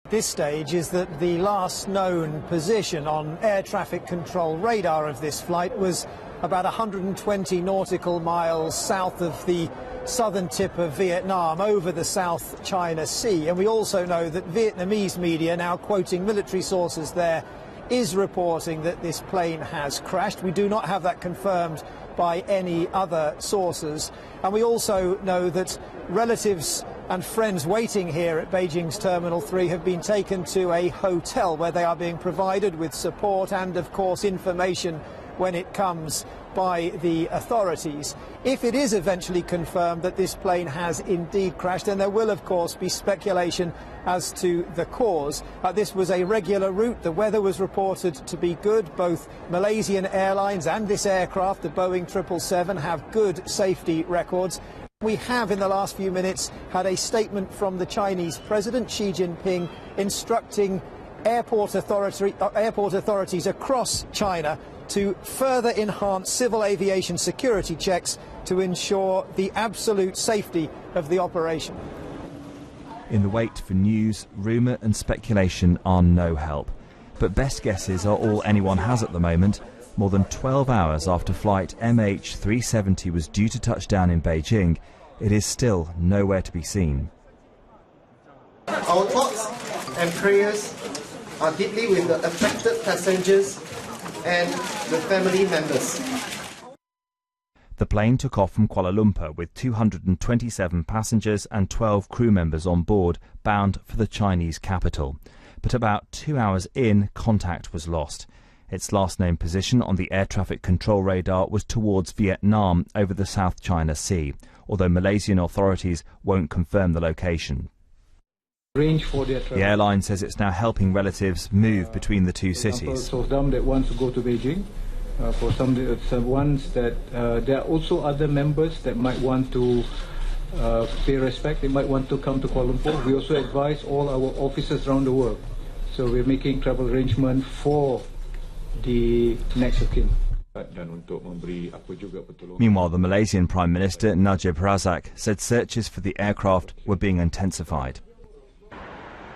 This stage is that the last known position on air traffic control radar of this flight was about 120 nautical miles south of the southern tip of Vietnam, over the South China Sea. And we also know that Vietnamese media, now quoting military sources there, is reporting that this plane has crashed. We do not have that confirmed by any other sources. And we also know that relatives and friends waiting here at Beijing's Terminal 3 have been taken to a hotel where they are being provided with support and, of course, information when it comes by the authorities. If it is eventually confirmed that this plane has indeed crashed, then there will, of course, be speculation as to the cause. This was a regular route. The weather was reported to be good. Both Malaysian Airlines and this aircraft, the Boeing 777, have good safety records. We have, in the last few minutes, had a statement from the Chinese President Xi Jinping instructing airport authorities across China to further enhance civil aviation security checks to ensure the absolute safety of the operation. In the wait for news, rumour and speculation are no help. But best guesses are all anyone has at the moment. More than 12 hours after flight MH370 was due to touch down in Beijing, it is still nowhere to be seen. Our thoughts and prayers are deeply with the affected passengers and the family members. The plane took off from Kuala Lumpur with 227 passengers and 12 crew members on board, bound for the Chinese capital. But about 2 hours in, contact was lost. Its last known position on the air traffic control radar was towards Vietnam over the South China Sea, although Malaysian authorities won't confirm the location. The airline says it's now helping relatives move between the two cities. For some that want to go to Beijing, for some ones that there are also other members that might want to pay respect, they might want to come to Kuala Lumpur. We also advise all our officers around the world. So we're making travel arrangements for the next of kin. Meanwhile, the Malaysian Prime Minister Najib Razak said searches for the aircraft were being intensified.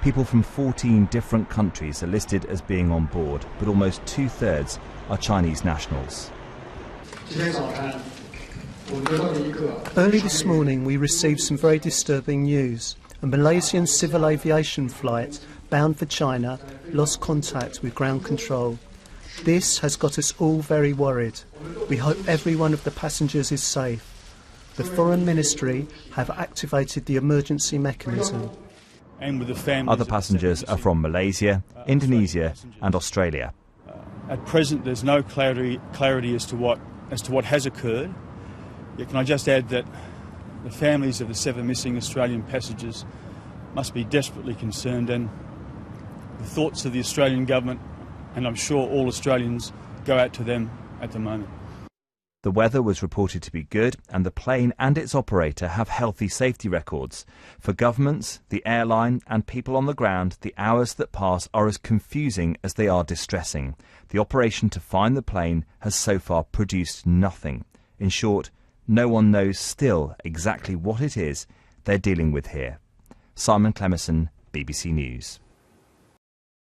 People from 14 different countries are listed as being on board, but almost 2/3 are Chinese nationals. Early this morning we received some very disturbing news. A Malaysian civil aviation flight bound for China lost contact with ground control. This has got us all very worried. We hope every one of the passengers is safe. The Foreign Ministry have activated the emergency mechanism. Other passengers are from Malaysia, Indonesia and Australia. At present there's no clarity as to what has occurred. Yet can I just add that the families of the 7 missing Australian passengers must be desperately concerned, and the thoughts of the Australian government, and I'm sure all Australians, go out to them at the moment. The weather was reported to be good, and the plane and its operator have healthy safety records. For governments, the airline and people on the ground, the hours that pass are as confusing as they are distressing. The operation to find the plane has so far produced nothing. In short, no one knows still exactly what it is they're dealing with here. Simon Clemerson, BBC News.